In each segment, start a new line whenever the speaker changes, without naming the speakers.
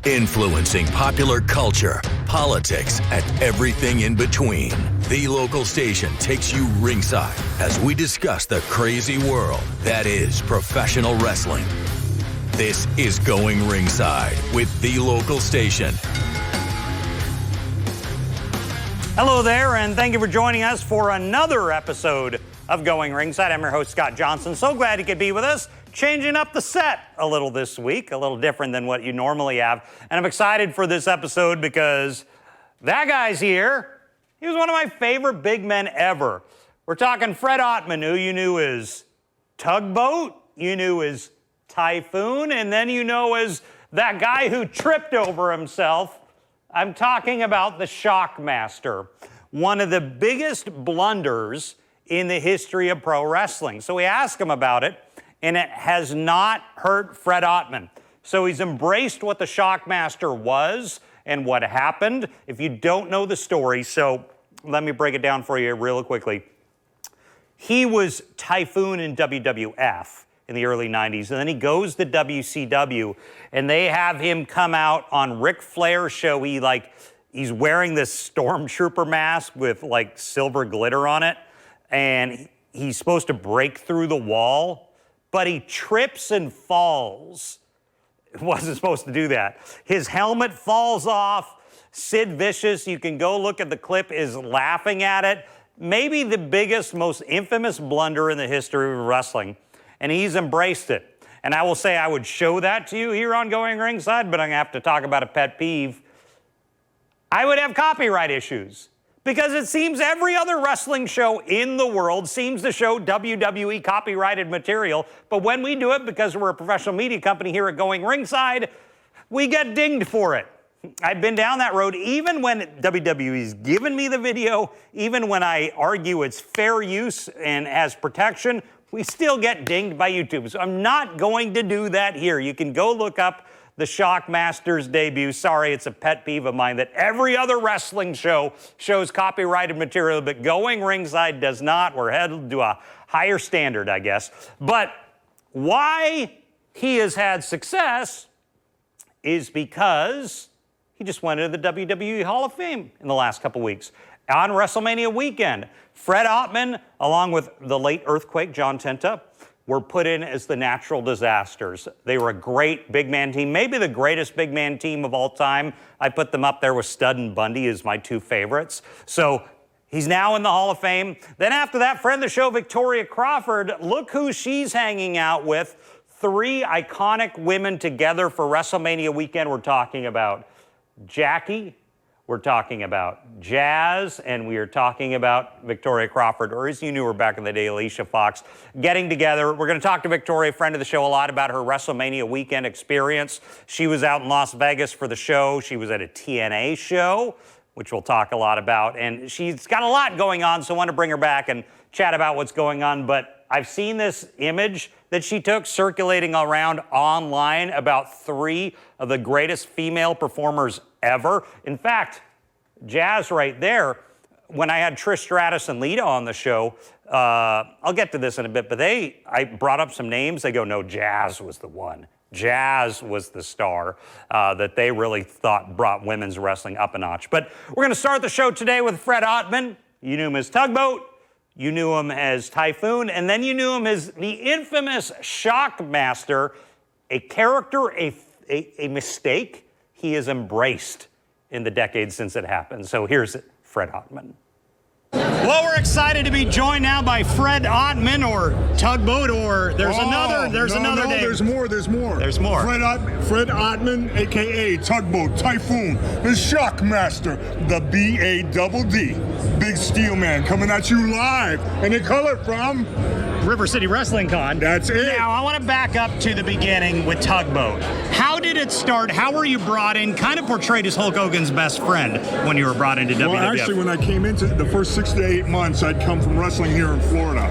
Influencing popular culture, politics, and everything in between. The local station takes you ringside as we discuss the crazy world that is professional wrestling. This is Going Ringside with the local station.
Hello there, and thank you for joining us for another episode of Going Ringside. I'm your host, Scott Johnson. So glad you could be with us. Changing up the set a little this week, a little different than what you normally have. And I'm excited for this episode because that guy's here. He was one of my favorite big men ever. We're talking Fred Ottman, who you knew as Tugboat, you knew as Typhoon, and then you know as that guy who tripped over himself. I'm talking about the Shockmaster, one of the biggest blunders in the history of pro wrestling. So we asked him about it, and it has not hurt Fred Ottman. So he's embraced what the Shockmaster was and what happened. If you don't know the story, so let me break it down for you real quickly. He was Typhoon in WWF in the early 90s, and then he goes to WCW, and they have him come out on Ric Flair's show. He's wearing this stormtrooper mask with like silver glitter on it, and he's supposed to break through the wall, but he trips and falls. He wasn't supposed to do that. His helmet falls off. Sid Vicious, you can go look at the clip, is laughing at it. Maybe the biggest, most infamous blunder in the history of wrestling, and he's embraced it. And I will say I would show that to you here on Going Ringside, but I'm gonna have to talk about a pet peeve. I would have copyright issues, because it seems every other wrestling show in the world seems to show WWE copyrighted material, but when we do it, because we're a professional media company here at Going Ringside, we get dinged for it. I've been down that road even when WWE's given me the video, even when I argue it's fair use and has protection, we still get dinged by YouTube. So I'm not going to do that here. You can go look up the Shockmaster's debut. Sorry, it's a pet peeve of mine that every other wrestling show shows copyrighted material, but Going Ringside does not. We're headed to a higher standard, I guess. But why he has had success is because he just went into the WWE Hall of Fame in the last couple weeks. On WrestleMania weekend, Fred Ottman, along with the late Earthquake, John Tenta, were put in as the natural disasters. They were a great big man team, maybe the greatest big man team of all time. I put them up there with Stud and Bundy as my two favorites. So he's now in the Hall of Fame. Then after that, friend of the show, Victoria Crawford, look who she's hanging out with. Three iconic women together for WrestleMania weekend. We're talking about Jackie, we're talking about Jazz, and we are talking about Victoria Crawford, or as you knew her back in the day, Alicia Fox, getting together. We're going to talk to Victoria, friend of the show, a lot about her WrestleMania weekend experience. She was out in Las Vegas for the show. She was at a TNA show, which we'll talk a lot about. And she's got a lot going on, so I want to bring her back and chat about what's going on. But I've seen this image that she took circulating around online about three of the greatest female performers ever. In fact, Jazz right there, when I had Trish Stratus and Lita on the show, I'll get to this in a bit, but I brought up some names. They go, no, Jazz was the one. Jazz was the star that they really thought brought women's wrestling up a notch. But we're going to start the show today with Fred Ottman. You knew him as Tugboat. You knew him as Typhoon, and then you knew him as the infamous Shockmaster, a character, a mistake he has embraced in the decades since it happened. So here's Fred Ottman. Well, we're excited to be joined now by Fred Ottman, or Tugboat, or there's another name.
There's more.
There's more.
Fred Ottman, a.k.a. Tugboat, Typhoon, the Shockmaster, the B-A-double-D, Big Steel Man, coming at you live and in color from
River City Wrestling Con.
That's it.
Now, I want to back up to the beginning with Tugboat. How did it start? How were you brought in? Kind of portrayed as Hulk Hogan's best friend when you were brought into WWF.
Well, actually, when I came into the first 6 to 8 months, I'd come from wrestling here in Florida.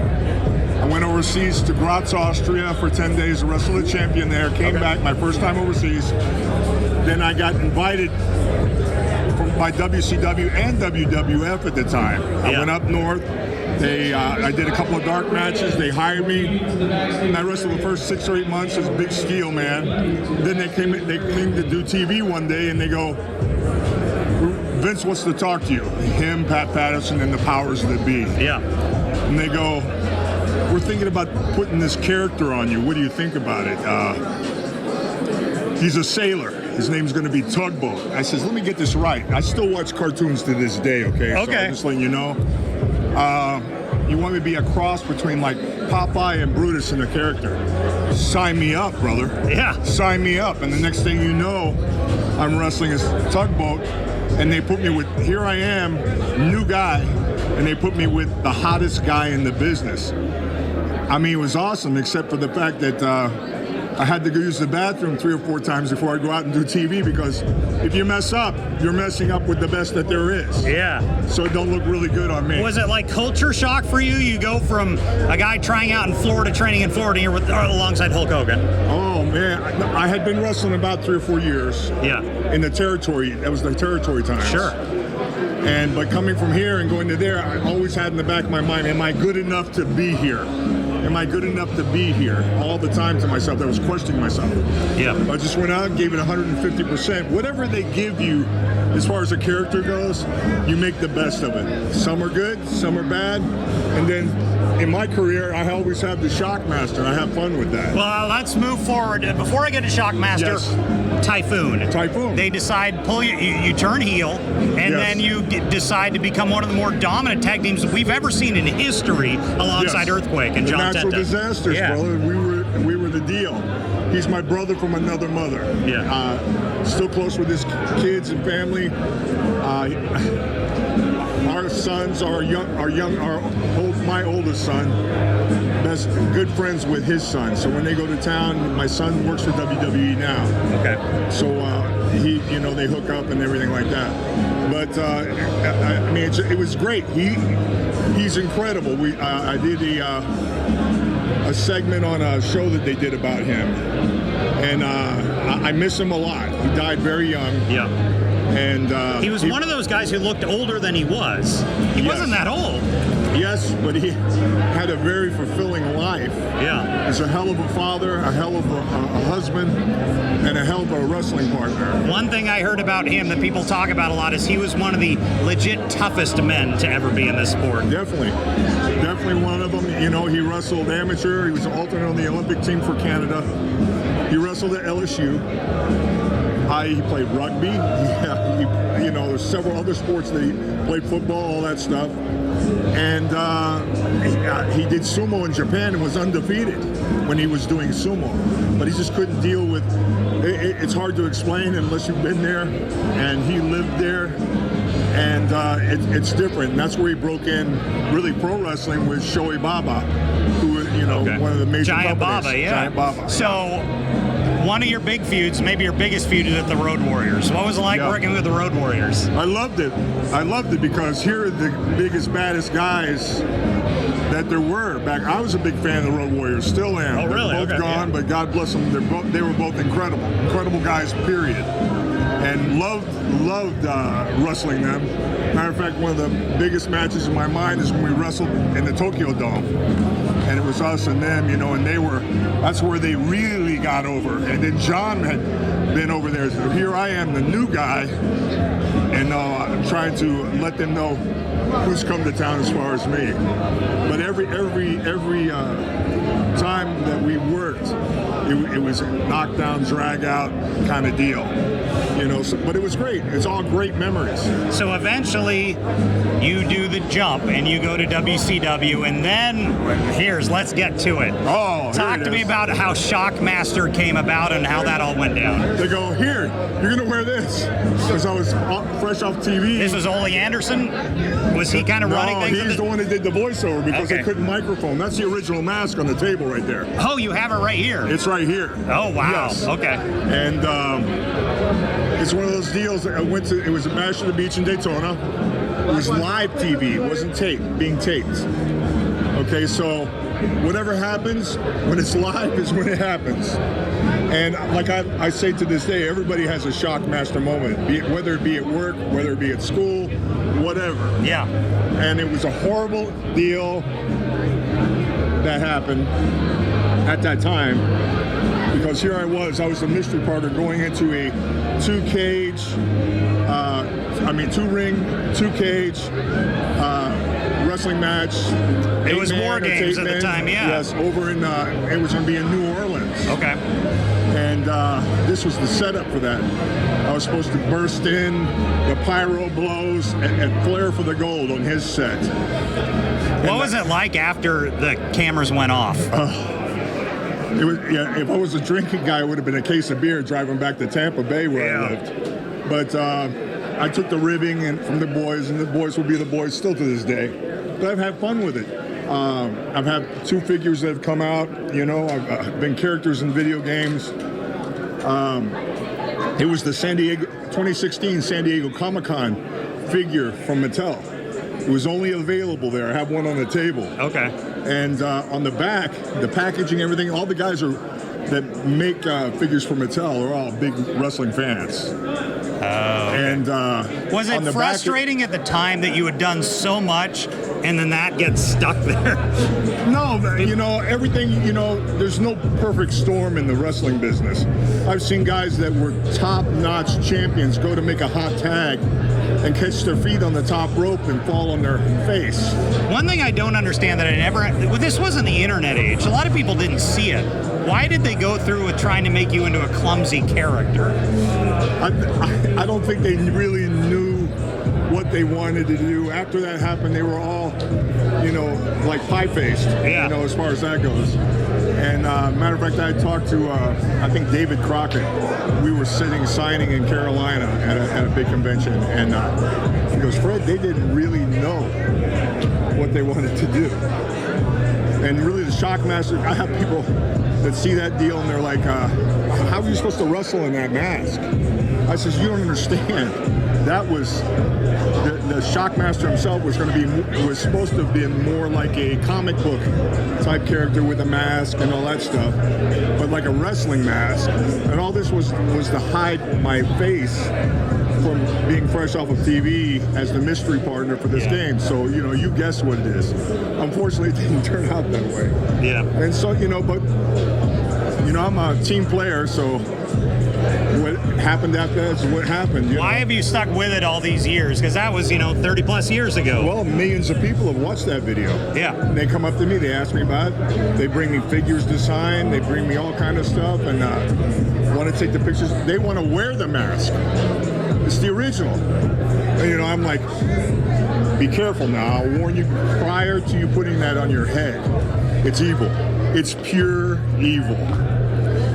I went overseas to Graz, Austria for 10 days to wrestle the champion there. Came back, my first time overseas. Then I got invited by WCW and WWF at the time. I went up north, I did a couple of dark matches. They hired me, and I wrestled the first 6 or 8 months as Big Steel Man. Then they came to do TV one day, and they go, Vince wants to talk to you. Him, Pat Patterson, and the powers that be.
Yeah.
And they go, we're thinking about putting this character on you. What do you think about it? He's a sailor. His name's going to be Tugboat. I says, let me get this right. I still watch cartoons to this day, okay?
Okay.
So I'm just letting you know. You want me to be a cross between like Popeye and Brutus in a character. Sign me up, brother.
Yeah.
Sign me up. And the next thing you know, I'm wrestling as Tugboat, and they put me with, here I am, new guy, and they put me with the hottest guy in the business. I mean, it was awesome, except for the fact that I had to go use the bathroom 3 or 4 times before I go out and do TV, because if you mess up, you're messing up with the best that there is.
Yeah.
So it don't look really good on me.
Was it like culture shock for you? You go from a guy trying out in Florida, training in Florida, you're alongside Hulk Hogan.
Oh, man. I had been wrestling about 3 or 4 years.
Yeah.
In the territory. That was the territory times.
Sure.
But coming from here and going to there, I always had in the back of my mind, am I good enough to be here? Am I good enough to be here? All the time to myself. I was questioning myself.
Yeah.
I just went out and gave it 150%. Whatever they give you, as far as a character goes, you make the best of it. Some are good, some are bad. And then in my career, I always have the Shockmaster. I have fun with that.
Well, let's move forward. Before I get to Shockmaster,
Yes.
Typhoon.
Typhoon.
They decide you turn heel, and
Yes.
then you decide to become one of the more dominant tag teams we've ever seen in history, alongside
Yes.
Earthquake and
The
John
natural
Tenta.
disasters,
Yeah.
brother. We were the deal. He's my brother from another mother.
Yeah.
Still close with his kids and family. Our sons my oldest son, good friends with his son. So when they go to town, my son works for WWE now.
Okay.
So they hook up and everything like that. But I mean, it was great. He's incredible. I did a segment on a show that they did about him, and I miss him a lot. He died very young.
Yeah.
And
He was one of those guys who looked older than he was. He wasn't that old.
Yes, but he had a very fulfilling life.
Yeah.
He's a hell of a father, a hell of a husband, and a hell of a wrestling partner.
One thing I heard about him that people talk about a lot is he was one of the legit toughest men to ever be in this sport.
Definitely one of them. You know, he wrestled amateur. He was an alternate on the Olympic team for Canada. He wrestled at LSU. He played rugby. There's several other sports that he played, football, all that stuff. And he did sumo in Japan and was undefeated when he was doing sumo. But he just couldn't deal with it. It's hard to explain unless you've been there. And he lived there. And it's different. And that's where he broke in really pro wrestling with Shoei Baba, who, one of the major
Giant
companies.
Baba, yeah.
Giant Baba.
So, one of your big feuds, maybe your biggest feud, is at the Road Warriors. What was it like working with the Road Warriors?
I loved it. Because here are the biggest, baddest guys that there were back. I was a big fan of the Road Warriors, still am.
Oh, really?
They're both gone, but God bless them. They were both incredible guys, period. And loved wrestling them. Matter of fact, one of the biggest matches in my mind is when we wrestled in the Tokyo Dome. And it was us and them, and that's where they really got over. And then John had been over there. So here I am, the new guy, and I'm trying to let them know who's come to town as far as me. But every time that we worked, it was a knockdown, drag out kind of deal. But it was great. It's all great memories.
So eventually, you do the jump and you go to WCW, and then let's get to it.
Oh,
talk to me about how Shockmaster came about and how that all went down.
They go, here, you're gonna wear this, because I was fresh off TV.
This was Ole Anderson. Was he kind of running things?
No, he's the one that did the voiceover because they couldn't microphone. That's the original mask on the table right there.
Oh, you have it right here.
It's right here.
Oh wow.
Yes.
Okay.
And it's one of those deals. It was a Bash at the Beach in Daytona. It was live TV. It wasn't being taped. Okay, so whatever happens, when it's live is when it happens. And like I say to this day, everybody has a Shockmaster moment, whether it be at work, whether it be at school, whatever.
Yeah.
And it was a horrible deal that happened at that time, because here I was the mystery partner going into a two-ring, two-cage wrestling match.
It was War Games at the time, yeah.
Yes, over in, it was going to be in New Orleans.
Okay.
And this was the setup for that. I was supposed to burst in, the pyro blows, and flare for the gold on his set.
What was it like after the cameras went off?
It was, yeah, if I was a drinking guy, it would have been a case of beer driving back to Tampa Bay where I lived. But I took the ribbing from the boys, and the boys will be the boys still to this day. But I've had fun with it. I've had 2 figures that have come out. You know, I've been characters in video games. It was the 2016 San Diego Comic-Con figure from Mattel. It was only available there. I have one on the table.
Okay.
And on the back, the packaging, everything, all the guys that make figures for Mattel are all big wrestling fans. And
was it frustrating at the time that you had done so much and then that gets stuck there?
No, you know, everything, you know, there's no perfect storm in the wrestling business. I've seen guys that were top-notch champions go to make a hot tag and catch their feet on the top rope and fall on their face.
One thing I don't understand that this wasn't the internet age. A lot of people didn't see it. Why did they go through with trying to make you into a clumsy character?
I don't think they really knew what they wanted to do. After that happened, they were all, you know, like pie-faced, you know, as far as that goes. And matter of fact, I talked to, I think, David Crockett. We were signing in Carolina at a big convention. And he goes, Fred, they didn't really know what they wanted to do. And really, the Shockmaster, I have people that see that deal and they're like, how are you supposed to wrestle in that mask? I says, you don't understand. That was, the Shockmaster himself was supposed to have been more like a comic book type character with a mask and all that stuff, but like a wrestling mask. And all this was to hide my face from being fresh off of TV as the mystery partner for this game. So, you know, you guess what it is. Unfortunately, it didn't turn out that way.
Yeah.
And so, you know, but, you know, I'm a team player, so what happened after that is what happened.
Why have you stuck with it all these years? Because that was, 30 plus years ago.
Well, millions of people have watched that video.
Yeah.
And they come up to me, they ask me about it. They bring me figures to sign, they bring me all kind of stuff, and want to take the pictures. They want to wear the mask. It's the original. And, you know, I'm like, be careful now. I'll warn you prior to you putting that on your head. It's evil. It's pure evil.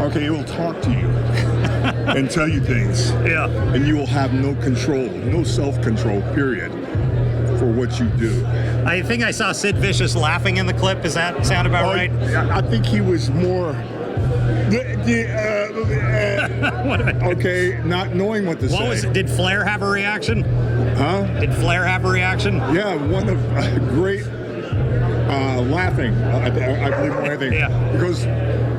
Okay, it will talk to you and tell you things. Yeah. And you will have no control, no self-control, period, for what you do.
I think I saw Sid Vicious laughing in the clip. Does that sound about right?
I think he was more... okay, not knowing what to say.
What was it? Did Flair have a reaction?
Huh?
Did Flair have a reaction?
Yeah, one of great laughing, I believe more anything. Yeah. Because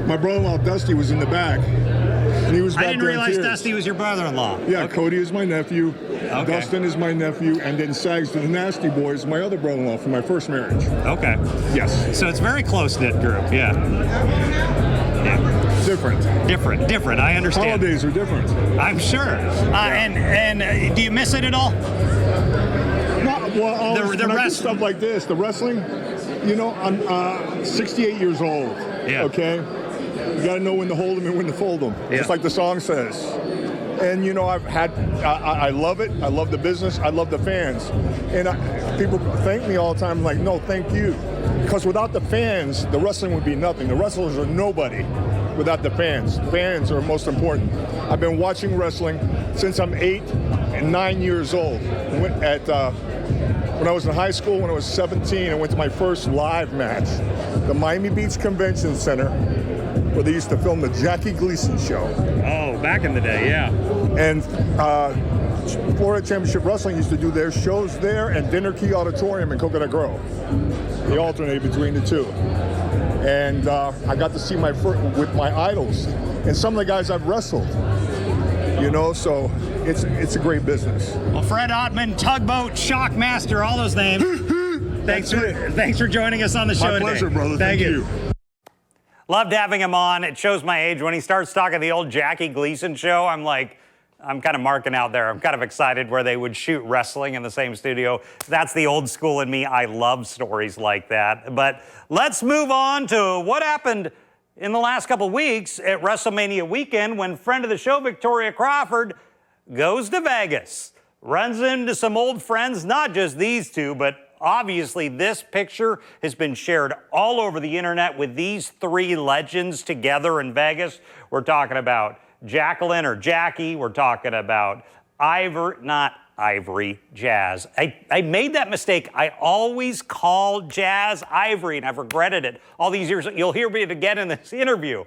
my brother-in-law Dusty was in the back. And he was back.
I didn't realize Dusty was your brother-in-law.
Yeah, okay. Cody is my nephew. Okay. Dustin is my nephew, and then Sags to the Nasty Boys, my other brother-in-law from my first marriage.
Okay.
Yes.
So it's a very close-knit group. Yeah.
Different.
I understand.
Holidays are different.
I'm sure. And do you miss it at all?
No, well, the rest stuff like this, the wrestling. You know, I'm 68 years old. Yeah. Okay. You got to know when to hold them and when to fold them. Yeah. Just like the song says. And you know, I love it. I love the business. I love the fans. And people thank me all the time. Like, no, thank you. Because without the fans, the wrestling would be nothing. The wrestlers are nobody without the fans. Fans are most important. I've been watching wrestling since I'm 8 and 9 years old. When I was in high school, when I was 17, I went to my first live match, the Miami Beach Convention Center, where they used to film the Jackie Gleason show.
Oh, back in the day, yeah.
And Florida Championship Wrestling used to do their shows there and Dinner Key Auditorium in Coconut Grove. They alternated between the two. And I got to see with my idols and some of the guys I've wrestled. So it's a great business.
Well, Fred Ottman, Tugboat, Shockmaster, all those names. Thanks for joining us on the show today.
My pleasure, brother. Thank you.
Loved having him on. It shows my age. When he starts talking the old Jackie Gleason show, I'm kind of marking out there. I'm kind of excited where they would shoot wrestling in the same studio. That's the old school in me. I love stories like that. But let's move on to what happened in the last couple of weeks at WrestleMania weekend when friend of the show, Victoria Crawford, goes to Vegas, runs into some old friends, not just these two, but obviously this picture has been shared all over the internet with these three legends together in Vegas. We're talking about Jacqueline or Jackie. We're talking about Jazz. I made that mistake. I always call Jazz Ivory, and I've regretted it all these years. You'll hear me again in this interview.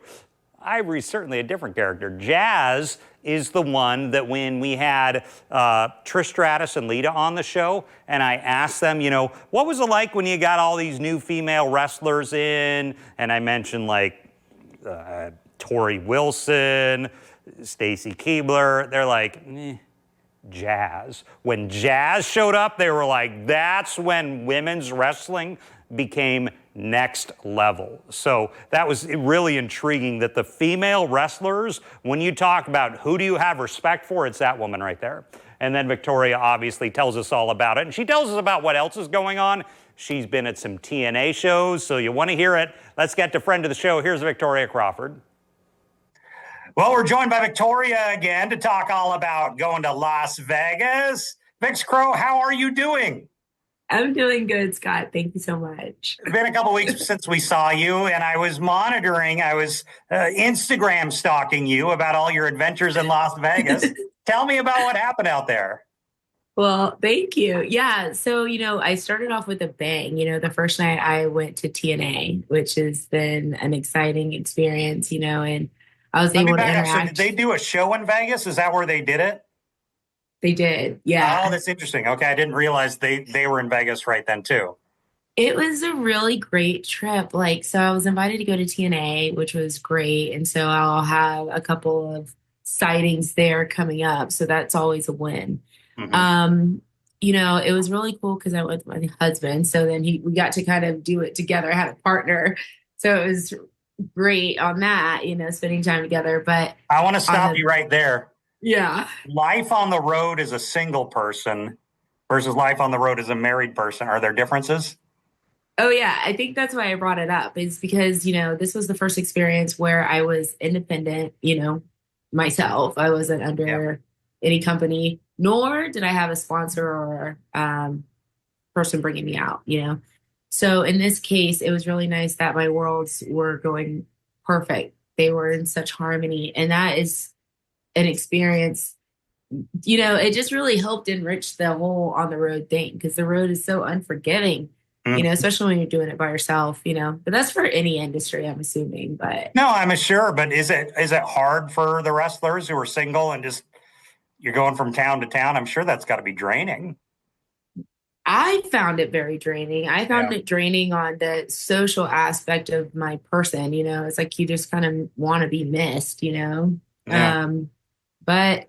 Ivory's certainly a different character. Jazz is the one that when we had Trish Stratus and Lita on the show, and I asked them, what was it like when you got all these new female wrestlers in? And I mentioned Tori Wilson, Stacy Keibler. They're like, Jazz. When Jazz showed up, they were like, that's when women's wrestling became next level. So that was really intriguing that the female wrestlers, when you talk about who do you have respect for, it's that woman right there. And then Victoria obviously tells us all about it. And she tells us about what else is going on. She's been at some TNA shows, so you want to hear it. Let's get to friend of the show. Here's Victoria Crawford. Well, we're joined by Victoria again to talk all about going to Las Vegas. Vix Crow, how are you doing?
I'm doing good, Scott. Thank you so much.
It's been a couple weeks since we saw you, and I was Instagram stalking you about all your adventures in Las Vegas. Tell me about what happened out there.
Well, thank you. Yeah. So, I started off with a bang. The first night I went to TNA, which has been an exciting experience, and I was able to interact.
So did they do a show in Vegas? Is that where they did it?
They did, yeah.
Oh, that's interesting. Okay, I didn't realize they were in Vegas right then, too.
It was a really great trip. So I was invited to go to TNA, which was great. And so I'll have a couple of sightings there coming up. So that's always a win. Mm-hmm. It was really cool because I went with my husband. So then we got to kind of do it together. I had a partner. So it was great on that, spending time together. But
I want to stop you right there.
Yeah.
Life on the road as a single person versus life on the road as a married person. Are there differences?
Oh, yeah. I think that's why I brought it up. It's because, this was the first experience where I was independent, myself. I wasn't under any company, nor did I have a sponsor or person bringing me out, So in this case, it was really nice that my worlds were going perfect. They were in such harmony. And that is an experience, it just really helped enrich the whole on the road thing because the road is so unforgiving, especially when you're doing it by yourself, but that's for any industry, I'm assuming. But
no, I'm sure. But is it hard for the wrestlers who are single and just you're going from town to town? I'm sure that's got to be draining.
I found it very draining. I found it draining on the social aspect of my person. It's like you just kind of want to be missed, Yeah. But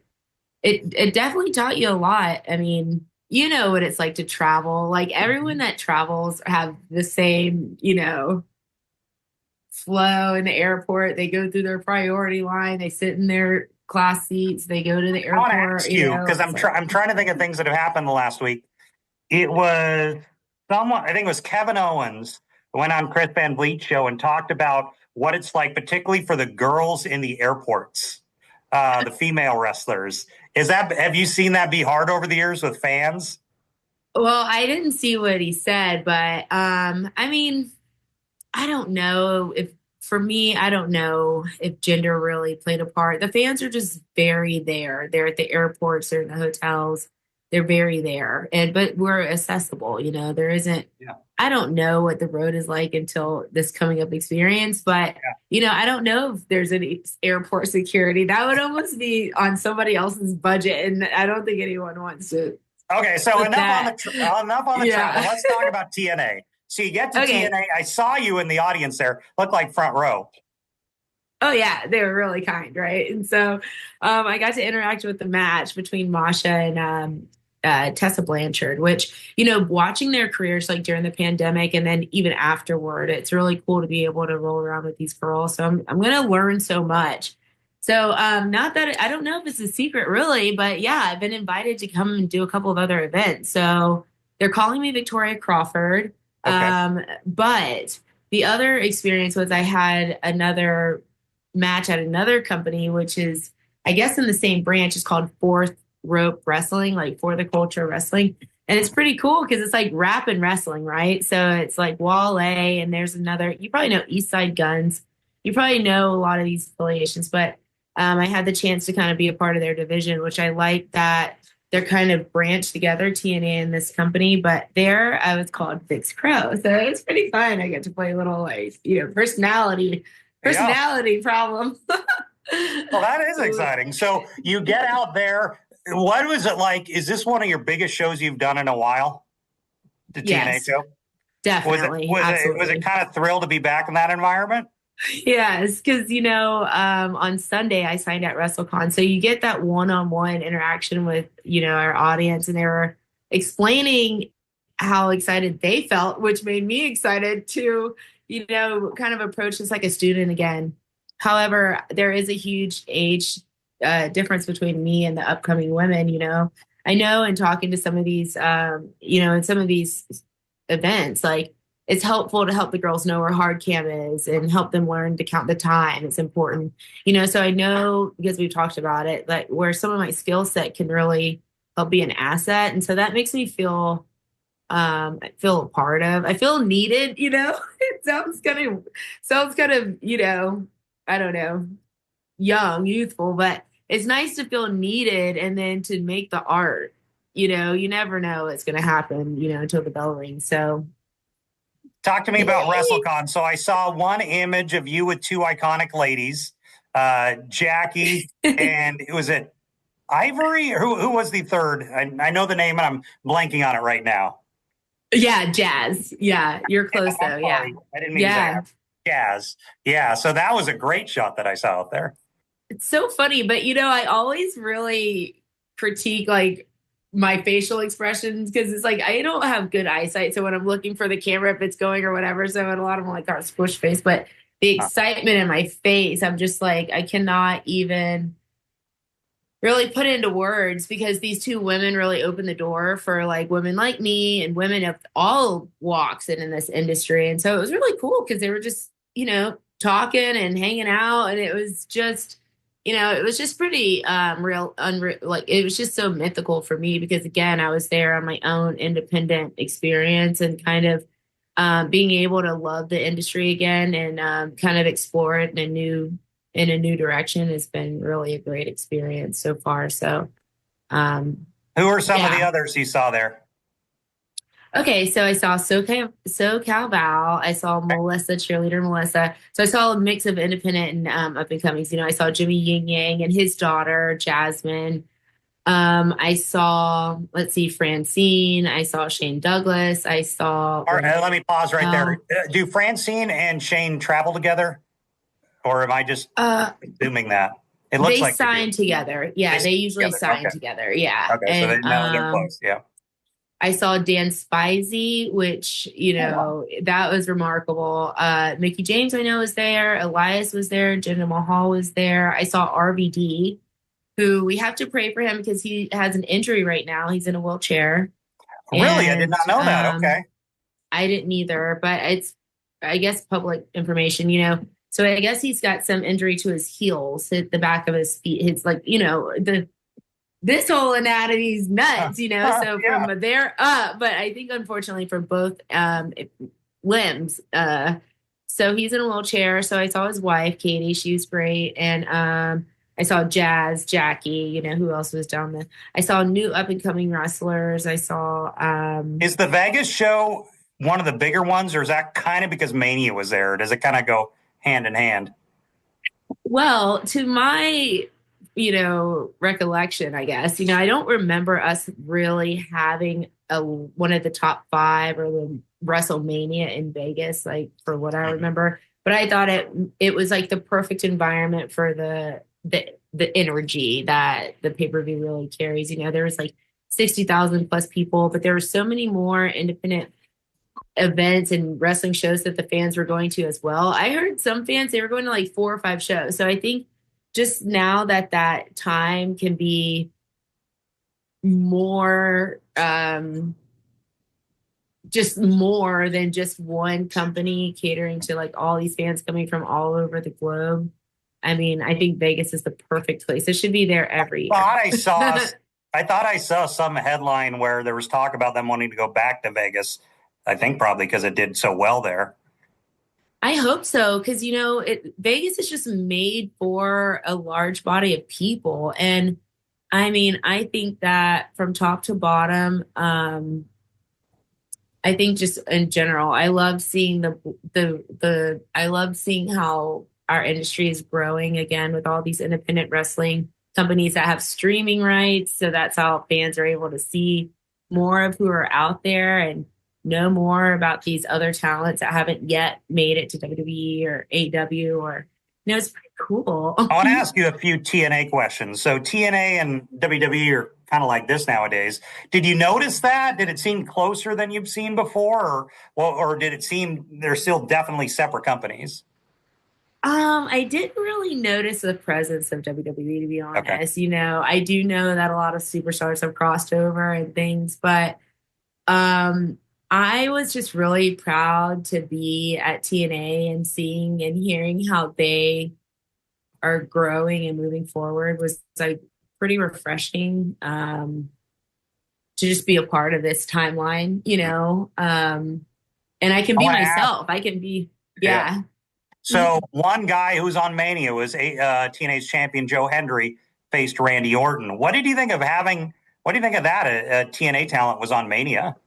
it definitely taught you a lot. I mean, you know what it's like to travel. Like everyone that travels have the same, flow in the airport. They go through their priority line. They sit in their class seats. They go to the airport.
I want to ask you because I'm trying to think of things that have happened the last week. It was someone, I think it was Kevin Owens, who went on Chris Van Vliet's show and talked about what it's like, particularly for the girls in the airports. The female wrestlers. Have you seen that be hard over the years with fans?
Well, I didn't see what he said, but I don't know for me, I don't know if gender really played a part. The fans are just very there. They're at the airports, they're in the hotels, they're very there. But we're accessible, there isn't I don't know what the road is like until this coming up experience, but I don't know if there's any airport security. That would almost be on somebody else's budget, and I don't think anyone wants to.
Okay, so enough on the travel. Let's talk about TNA. So you get to
Okay.
TNA. I saw you in the audience there. Looked like front row.
Oh yeah, they were really kind, right? And so I got to interact with the match between Masha and Tessa Blanchard, which, watching their careers like during the pandemic and then even afterward, it's really cool to be able to roll around with these girls. So I'm going to learn so much. So not that I don't know if it's a secret really, but yeah, I've been invited to come and do a couple of other events. So they're calling me Victoria Crawford.
Okay.
But the other experience was I had another match at another company, which is, I guess, in the same branch. It's called Fourth Rope Wrestling, like For the Culture Wrestling. And it's pretty cool because it's like rap and wrestling, right? So it's like Wale, and there's another, you probably know East Side Guns. You probably know a lot of these affiliations, but I had the chance to kind of be a part of their division, which I like that they're kind of branched together, TNA and this company. But there I was called Vix Crow. So it's pretty fun. I get to play a little like, personality problem.
Well, that is exciting. So you get out there. What was it like? Is this one of your biggest shows you've done in a while? The TNA
Yes,
show?
definitely.
Was it kind of thrilled to be back in that environment?
Yes, because on Sunday I signed at WrestleCon, so you get that one-on-one interaction with our audience, and they were explaining how excited they felt, which made me excited to kind of approach this like a student again. However, there is a huge age difference between me and the upcoming women. I know in talking to some of these, in some of these events, like, it's helpful to help the girls know where hard cam is and help them learn to count the time. It's important, so I know, because we've talked about it, like where some of my skill set can really help be an asset. And so that makes me feel, I feel a part of, I feel needed, it sounds kind of, I don't know, young, youthful, but it's nice to feel needed and then to make the art, you never know what's going to happen, until the bell rings. So,
talk to me about WrestleCon. So I saw one image of you with two iconic ladies, Jackie, and was it Ivory? Or who was the third? I know the name, and I'm blanking on it right now.
Yeah, Jazz. Yeah, you're close though. Yeah,
I didn't mean to say Jazz. Yeah, so that was a great shot that I saw out there.
It's so funny, but I always really critique like my facial expressions because it's like I don't have good eyesight. So when I'm looking for the camera, if it's going or whatever, so a lot of them like are squish face, but the excitement in my face, I'm just like, I cannot even really put into words because these two women really opened the door for like women like me and women of all walks in this industry. And so it was really cool because they were just, talking and hanging out. And it was just, it was just pretty unreal. Like it was just so mythical for me because again, I was there on my own independent experience and kind of being able to love the industry again and kind of explore it in a new direction has been really a great experience so far. So,
who are some of the others you saw there?
Okay, so I saw SoCal Val. I saw Melissa, cheerleader Melissa. So I saw a mix of independent and up and comings. I saw Jimmy Yin Yang and his daughter Jasmine. I saw, Francine. I saw Shane Douglas. I saw.
All right, let me pause right there. Do Francine and Shane travel together, or am I just assuming that? It looks like
they sign together. Yeah, they usually sign together. Yeah.
Okay, and, so they know they're close. Yeah.
I saw Dan Spizey, which, that was remarkable. Mickey James, I know, was there. Elias was there. Jinder Mahal was there. I saw RVD, who we have to pray for him because he has an injury right now. He's in a wheelchair.
Really? I did not know that. Okay.
I didn't either, but it's, I guess, public information, So I guess he's got some injury to his heels, hit the back of his feet. It's like, this whole anatomy is nuts, so from there up, but I think unfortunately for both limbs, so he's in a wheelchair. So I saw his wife, Katie, she was great. And I saw Jackie, who else was down there? I saw new up and coming wrestlers. I saw.
Is the Vegas show one of the bigger ones, or is that kind of because Mania was there? Or does it kind of go hand in hand?
Well, to my recollection, I guess, I don't remember us really having one of the top 5 or the WrestleMania in Vegas, like for what I remember. But I thought it was like the perfect environment for the energy that the pay-per-view really carries. You know, there was like 60,000 plus people, but there were so many more independent events and wrestling shows that the fans were going to as well. I heard some fans, they were going to like 4 or 5 shows. So I think just now that time can be more, just more than just one company catering to like all these fans coming from all over the globe. I mean, I think Vegas is the perfect place. It should be there every year.
I thought I saw some headline where there was talk about them wanting to go back to Vegas. I think probably because it did so well there.
I hope so, because you know, Vegas is just made for a large body of people, and I mean, I think that from top to bottom, I think just in general, I love seeing I love seeing how our industry is growing again with all these independent wrestling companies that have streaming rights. So that's how fans are able to see more of who are out there and know more about these other talents that haven't yet made it to WWE or AEW or, you know, it's pretty cool.
I want to ask you a few TNA questions. So TNA and WWE are kind of like this nowadays. Did you notice that? Did it seem closer than you've seen before? Or did it seem they're still definitely separate companies?
I didn't really notice the presence of WWE, to be honest. Okay. You know, I do know that a lot of superstars have crossed over and things, but I was just really proud to be at TNA and seeing and hearing how they are growing and moving forward was like pretty refreshing to just be a part of this timeline, you know. And I can be myself. I can be, yeah.
So one guy who's on Mania was TNA's champion Joe Hendry faced Randy Orton. What did you think of that? A TNA talent was on Mania?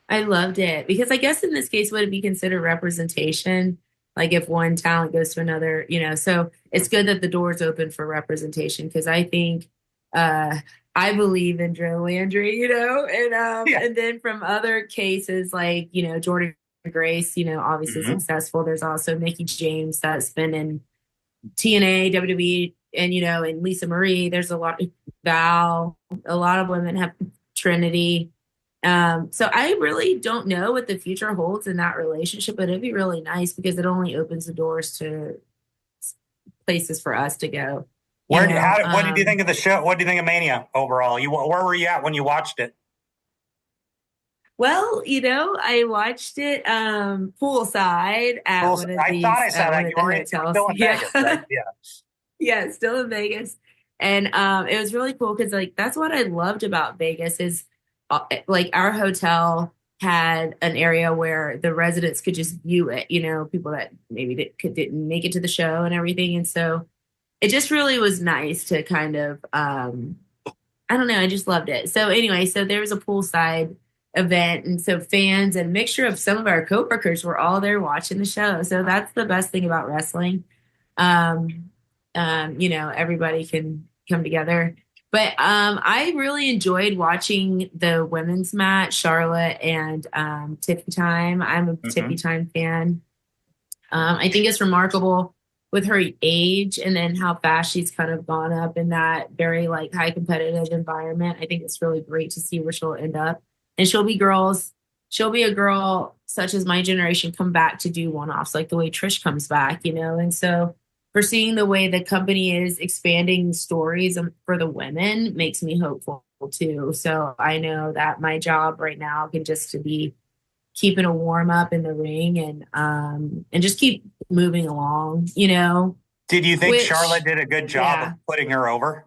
I loved it because I guess in this case, would it be considered representation? Like if one talent goes to another, you know, so it's good that the door's open for representation because I think I believe in Joe Landry, you know, and then from other cases like, you know, Jordan Grace, you know, obviously successful. There's also Mickey James that's been in TNA, WWE, and, you know, and Lisa Marie. There's a lot of Val, a lot of women have Trinity. So I really don't know what the future holds in that relationship, but it'd be really nice because it only opens the doors to places for us to go.
What did you think of the show? What do you think of Mania overall? Where were you at when you watched it?
Well, you know, I watched it poolside at one of these.
I thought I saw that. You were still in Vegas, right? Yeah.
Yeah, still in Vegas. And it was really cool because, like, that's what I loved about Vegas is, like, our hotel had an area where the residents could just view it, you know, people that maybe didn't make it to the show and everything. And so it just really was nice to kind of, I don't know, I just loved it. So anyway, so there was a poolside event, and so fans and mixture of some of our coworkers were all there watching the show. So that's the best thing about wrestling. You know, everybody can come together. But I really enjoyed watching the women's match, Charlotte and Tiffy Time. I'm a Tiffy Time fan. I think it's remarkable with her age and then how fast she's kind of gone up in that very like high competitive environment. I think it's really great to see where she'll end up. And she'll be a girl such as my generation come back to do one-offs, like the way Trish comes back, you know? And so for seeing the way the company is expanding stories for the women makes me hopeful too. So I know that my job right now can just to be keeping a warm up in the ring and just keep moving along, you know?
Did you think Charlotte did a good job of putting her over?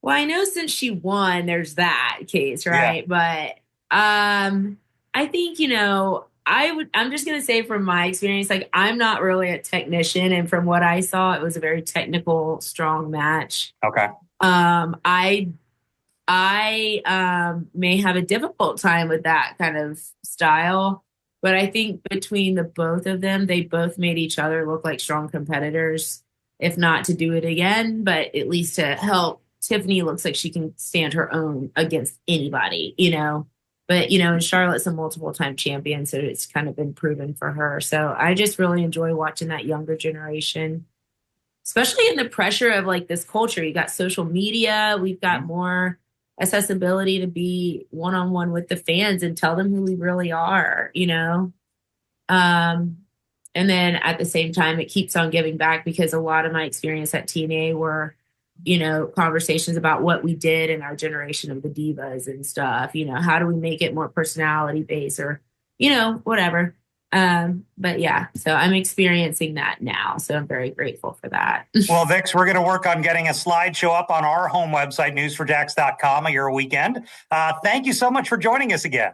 Well, I know since she won, there's that case, right? Yeah. But I think, you know, I'm just going to say from my experience, like I'm not really a technician. And from what I saw, it was a very technical, strong match.
Okay.
I may have a difficult time with that kind of style, but I think between the both of them, they both made each other look like strong competitors, if not to do it again, but at least to help Tiffany looks like she can stand her own against anybody, you know. But, you know, and Charlotte's a multiple-time champion, so it's kind of been proven for her. So I just really enjoy watching that younger generation, especially in the pressure of, like, this culture. You got social media. We've got more accessibility to be one-on-one with the fans and tell them who we really are, you know. And then at the same time, it keeps on giving back, because a lot of my experience at TNA were, you know, conversations about what we did in our generation of the divas and stuff. You know, how do we make it more personality based, or, you know, whatever. But yeah, so I'm experiencing that now. So I'm very grateful for that.
Well, Vix, we're going to work on getting a slideshow up on our home website, newsforjacks.com, of your weekend. Thank you so much for joining us again.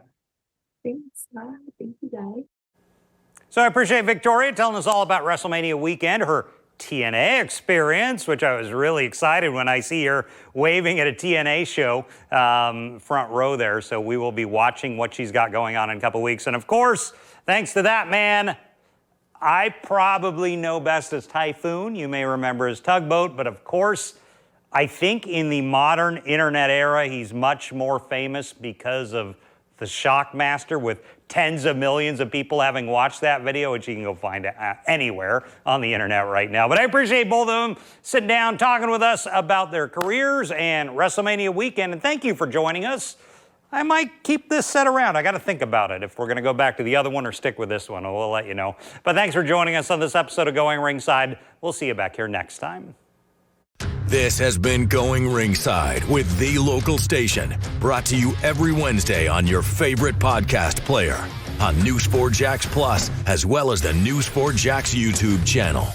Thanks. Thank you, guys.
So I appreciate Victoria telling us all about WrestleMania weekend, her TNA experience, which I was really excited when I see her waving at a TNA show, front row there. So we will be watching what she's got going on in a couple weeks. And of course, thanks to that man, I probably know best as Typhoon. You may remember as Tugboat, but of course, I think in the modern internet era, he's much more famous because of the Shockmaster, with tens of millions of people having watched that video, which you can go find anywhere on the internet right now. But I appreciate both of them sitting down, talking with us about their careers and WrestleMania weekend. And thank you for joining us. I might keep this set around. I got to think about it, if we're going to go back to the other one or stick with this one. We'll let you know. But thanks for joining us on this episode of Going Ringside. We'll see you back here next time.
This has been Going Ringside with The Local Station, brought to you every Wednesday on your favorite podcast player, on News4Jax Plus, as well as the News4Jax YouTube channel.